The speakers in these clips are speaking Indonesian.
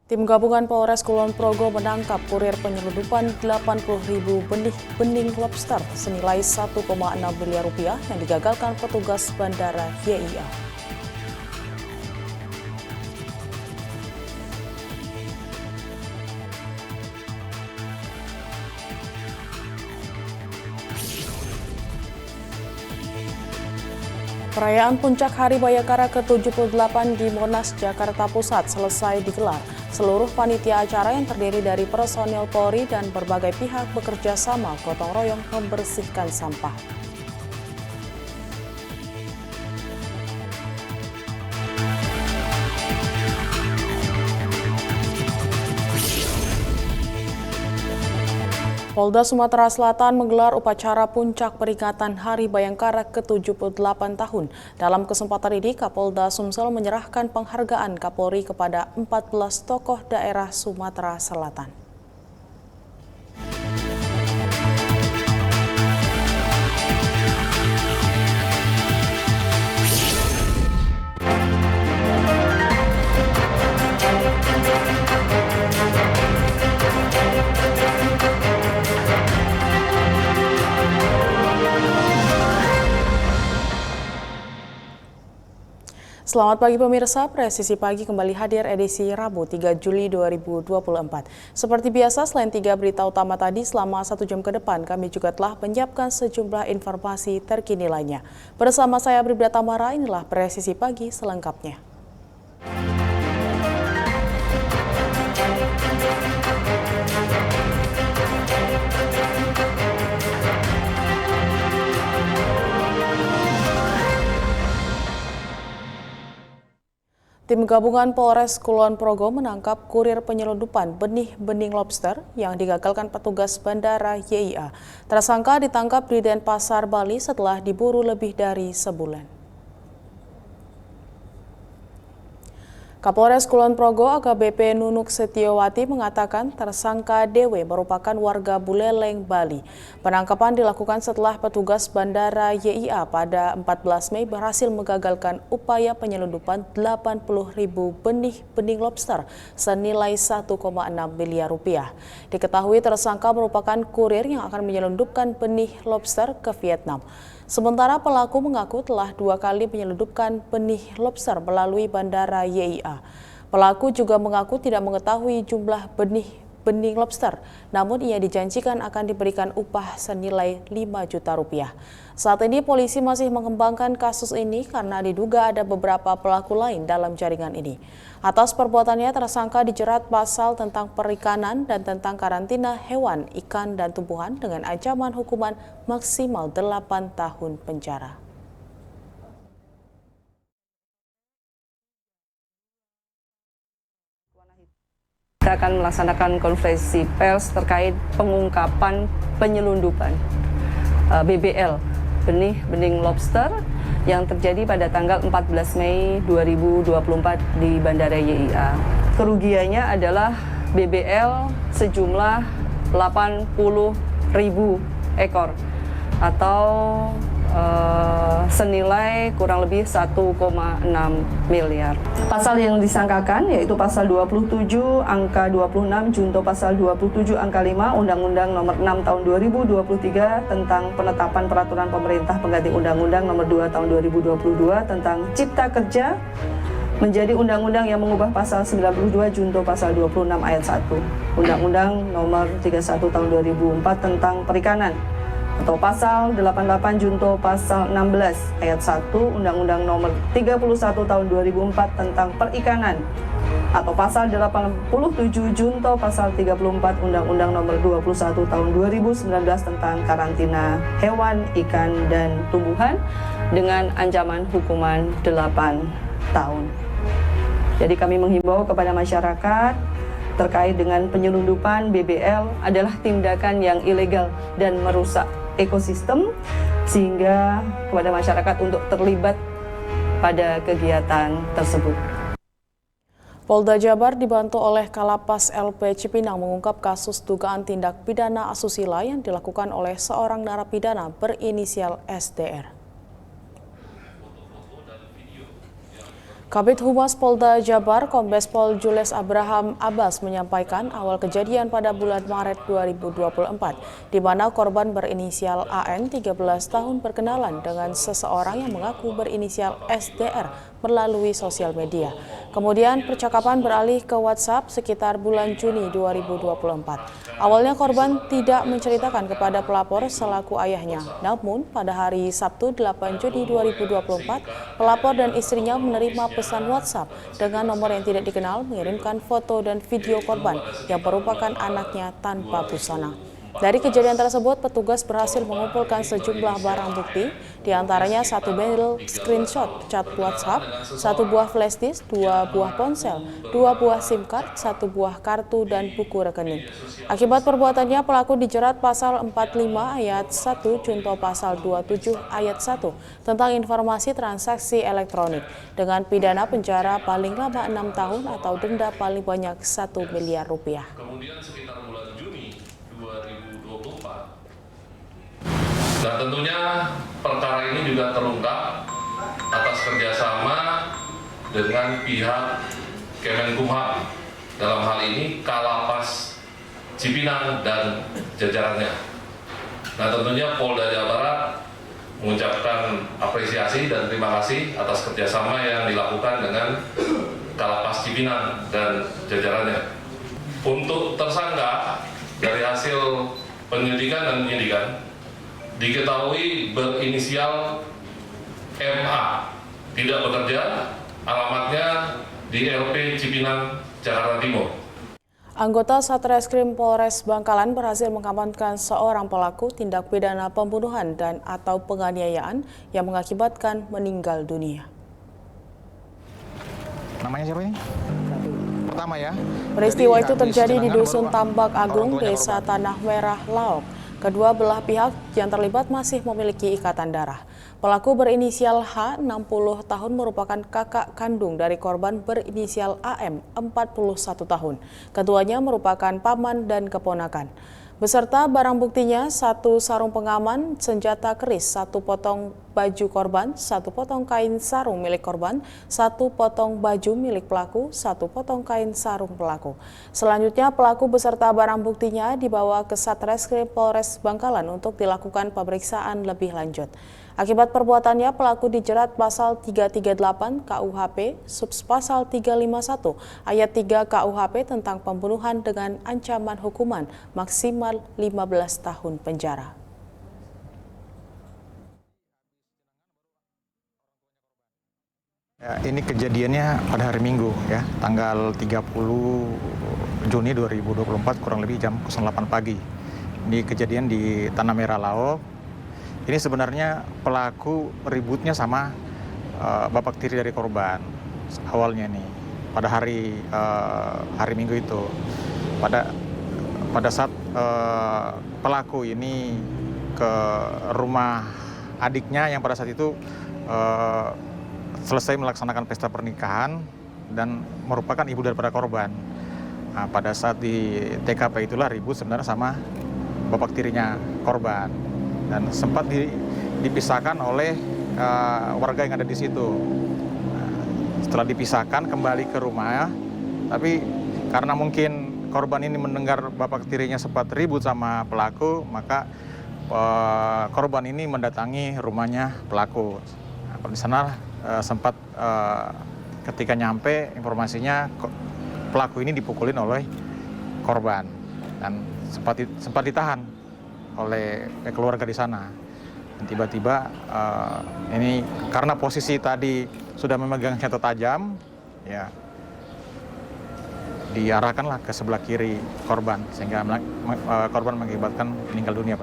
Tim gabungan Polres Kulon Progo menangkap kurir penyelundupan 80.000 benih lobster senilai 1,6 miliar rupiah yang digagalkan petugas Bandara YIA. Perayaan Puncak Hari Bayangkara ke-78 di Monas, Jakarta Pusat selesai digelar. Seluruh panitia acara yang terdiri dari personil Polri dan berbagai pihak bekerja sama gotong royong membersihkan sampah. Polda Sumatera Selatan menggelar upacara puncak peringatan Hari Bayangkara ke-78 tahun. Dalam kesempatan ini, Kapolda Sumsel menyerahkan penghargaan Kapolri kepada 14 tokoh daerah Sumatera Selatan. Selamat pagi pemirsa, Presisi Pagi kembali hadir edisi Rabu 3 Juli 2024. Seperti biasa, selain 3 berita utama tadi, selama 1 jam ke depan kami juga telah menyiapkan sejumlah informasi terkini lainnya. Bersama saya Bribda Tamara, inilah Presisi Pagi selengkapnya. Tim gabungan Polres Kulon Progo menangkap kurir penyelundupan benih lobster yang digagalkan petugas Bandara YIA. Tersangka ditangkap di Denpasar, Bali setelah diburu lebih dari sebulan. Kapolres Kulon Progo AKBP Nunuk Setiawati mengatakan tersangka DW merupakan warga Buleleng, Bali. Penangkapan dilakukan setelah petugas Bandara YIA pada 14 Mei berhasil menggagalkan upaya penyelundupan 80.000 benih lobster senilai 1,6 miliar rupiah. Diketahui tersangka merupakan kurir yang akan menyelundupkan benih lobster ke Vietnam. Sementara pelaku mengaku telah 2 kali menyelundupkan benih lobster melalui Bandara YIA. Pelaku juga mengaku tidak mengetahui jumlah benih lobster, namun ia dijanjikan akan diberikan upah senilai 5 juta rupiah. Saat ini polisi masih mengembangkan kasus ini karena diduga ada beberapa pelaku lain dalam jaringan ini. Atas perbuatannya tersangka dijerat pasal tentang perikanan dan tentang karantina hewan, ikan, dan tumbuhan dengan ancaman hukuman maksimal 8 tahun penjara. Kita akan melaksanakan konferensi pers terkait pengungkapan penyelundupan BBL, benih lobster yang terjadi pada tanggal 14 Mei 2024 di Bandara YIA. Kerugiannya adalah BBL sejumlah 80.000 ekor atau senilai kurang lebih 1,6 miliar. Pasal yang disangkakan yaitu pasal 27 angka 26 junto pasal 27 angka 5 Undang-Undang Nomor 6 Tahun 2023 tentang penetapan peraturan pemerintah pengganti Undang-Undang Nomor 2 Tahun 2022 tentang Cipta Kerja menjadi undang-undang yang mengubah pasal 92 junto pasal 26 ayat 1 Undang-Undang Nomor 31 Tahun 2004 tentang Perikanan, atau pasal 88 junto pasal 16 ayat 1 Undang-Undang Nomor 31 Tahun 2004 tentang Perikanan, atau pasal 87 junto pasal 34 Undang-Undang Nomor 21 Tahun 2019 tentang karantina hewan, ikan, dan tumbuhan dengan ancaman hukuman 8 tahun. Jadi kami menghimbau kepada masyarakat terkait dengan penyelundupan BBL adalah tindakan yang ilegal dan merusak ekosistem, sehingga kepada masyarakat untuk terlibat pada kegiatan tersebut. Polda Jabar dibantu oleh Kalapas LP Cipinang mengungkap kasus dugaan tindak pidana asusila yang dilakukan oleh seorang narapidana berinisial SDR. Kabid Humas Polda Jabar, Kombes Pol Jules Abraham Abbas menyampaikan awal kejadian pada bulan Maret 2024, di mana korban berinisial AN 13 tahun berkenalan dengan seseorang yang mengaku berinisial SDR melalui sosial media. Kemudian percakapan beralih ke WhatsApp sekitar bulan Juni 2024. Awalnya korban tidak menceritakan kepada pelapor selaku ayahnya. Namun pada hari Sabtu 8 Juni 2024, pelapor dan istrinya menerima pesan WhatsApp dengan nomor yang tidak dikenal mengirimkan foto dan video korban yang merupakan anaknya tanpa busana. Dari kejadian tersebut, petugas berhasil mengumpulkan sejumlah barang bukti, diantaranya 1 bundle screenshot chat WhatsApp, 1 buah flash disk, 2 buah ponsel, 2 buah SIM card, 1 buah kartu, dan buku rekening. Akibat perbuatannya, pelaku dijerat pasal 45 ayat 1 junto pasal 27 ayat 1 tentang informasi transaksi elektronik dengan pidana penjara paling lama 6 tahun atau denda paling banyak 1 miliar rupiah. Kemudian sekitar bulan Juni 2024. Dan tentunya perkara ini juga terungkap atas kerjasama dengan pihak Kemenkumham, dalam hal ini Kalapas Cipinang dan jajarannya. Nah, tentunya Polda Jawa Barat mengucapkan apresiasi dan terima kasih atas kerjasama yang dilakukan dengan Kalapas Cipinang dan jajarannya. Untuk tersangka, dari hasil penyelidikan dan penyidikan, diketahui berinisial MA, tidak bekerja, alamatnya di LP Cipinang, Jakarta Timur. Anggota Satreskrim Polres Bangkalan berhasil mengamankan seorang pelaku tindak pidana pembunuhan dan atau penganiayaan yang mengakibatkan meninggal dunia. Namanya siapa ini? Pertama ya. Peristiwa itu terjadi di Dusun Tambak Agung, Desa Tanah Merah, Laok. Kedua belah pihak yang terlibat masih memiliki ikatan darah. Pelaku berinisial H, 60 tahun, merupakan kakak kandung dari korban berinisial AM, 41 tahun. Keduanya merupakan paman dan keponakan. Beserta barang buktinya, 1 sarung pengaman, senjata keris, 1 potong baju korban, 1 potong kain sarung milik korban, 1 potong baju milik pelaku, 1 potong kain sarung pelaku. Selanjutnya pelaku beserta barang buktinya dibawa ke Satreskrim Polres Bangkalan untuk dilakukan pemeriksaan lebih lanjut. Akibat perbuatannya, pelaku dijerat pasal 338 KUHP, subpasal 351 ayat 3 KUHP tentang pembunuhan dengan ancaman hukuman maksimal 15 tahun penjara. Ya, ini kejadiannya pada hari Minggu ya, tanggal 30 Juni 2024 kurang lebih jam 08 pagi. Ini kejadian di Tanah Merah, Laok. Ini sebenarnya pelaku ributnya sama bapak tiri dari korban awalnya nih pada hari Minggu itu. Pada saat pelaku ini ke rumah adiknya yang pada saat itu selesai melaksanakan pesta pernikahan dan merupakan ibu daripada korban. Nah, pada saat di TKP itulah ribut sebenarnya sama bapak tirinya korban. Dan sempat dipisahkan oleh warga yang ada di situ. Setelah dipisahkan kembali ke rumah, tapi karena mungkin korban ini mendengar bapak tirinya sempat ribut sama pelaku, maka korban ini mendatangi rumahnya pelaku. Nah, di sana sempat ketika nyampe informasinya pelaku ini dipukulin oleh korban dan sempat ditahan oleh keluarga di sana. Dan tiba-tiba ini karena posisi tadi sudah memegang senjata tajam, ya diarahkanlah ke sebelah kiri korban sehingga korban mengakibatkan meninggal dunia.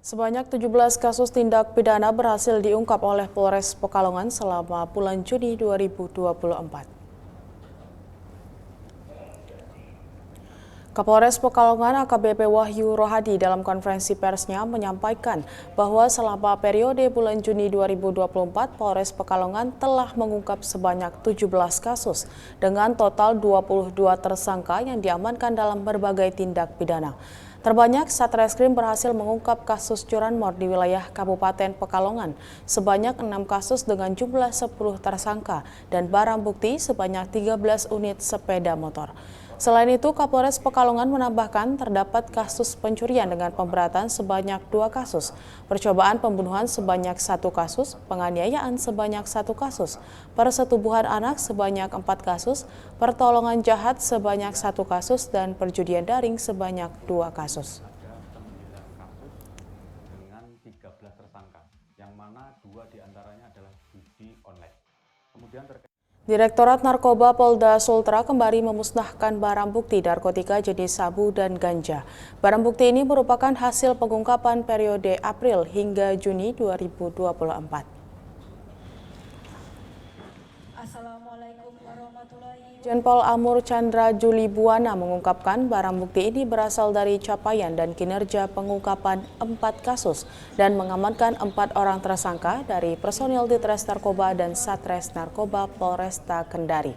Sebanyak 17 kasus tindak pidana berhasil diungkap oleh Polres Pekalongan selama bulan Juni 2024. Kapolres Pekalongan AKBP Wahyu Rohadi dalam konferensi persnya menyampaikan bahwa selama periode bulan Juni 2024, Polres Pekalongan telah mengungkap sebanyak 17 kasus dengan total 22 tersangka yang diamankan dalam berbagai tindak pidana. Terbanyak Satreskrim berhasil mengungkap kasus curanmor di wilayah Kabupaten Pekalongan sebanyak 6 kasus dengan jumlah 10 tersangka dan barang bukti sebanyak 13 unit sepeda motor. Selain itu, Kapolres Pekalongan menambahkan terdapat kasus pencurian dengan pemberatan sebanyak 2 kasus, percobaan pembunuhan sebanyak 1 kasus, penganiayaan sebanyak 1 kasus, persetubuhan anak sebanyak 4 kasus, pertolongan jahat sebanyak 1 kasus, dan perjudian daring sebanyak 2 kasus. Dengan 13 tersangka, yang mana 2 diantaranya adalah judi online. Kemudian Direktorat Narkoba Polda Sultra kembali memusnahkan barang bukti narkotika jenis sabu dan ganja. Barang bukti ini merupakan hasil pengungkapan periode April hingga Juni 2024. Jenpol Amur Chandra Juli Buwana mengungkapkan barang bukti ini berasal dari capaian dan kinerja pengungkapan 4 kasus dan mengamankan 4 orang tersangka dari personil Ditres Narkoba dan Satres Narkoba Polresta Kendari.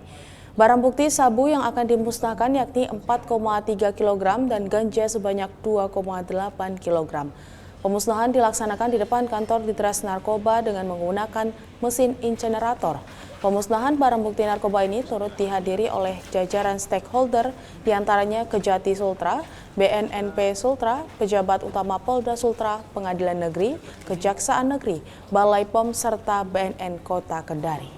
Barang bukti sabu yang akan dimusnahkan yakni 4,3 kg dan ganja sebanyak 2,8 kg. Pemusnahan dilaksanakan di depan kantor Ditres Narkoba dengan menggunakan mesin incinerator. Pemusnahan barang bukti narkoba ini turut dihadiri oleh jajaran stakeholder, diantaranya Kejati Sultra, BNNP Sultra, pejabat utama Polda Sultra, Pengadilan Negeri, Kejaksaan Negeri, Balai POM, serta BNN Kota Kendari.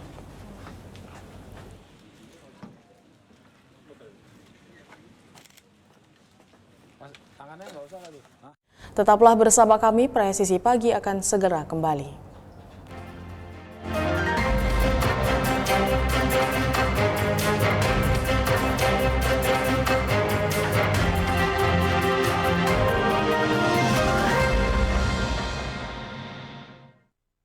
Tetaplah bersama kami, Presisi Pagi akan segera kembali.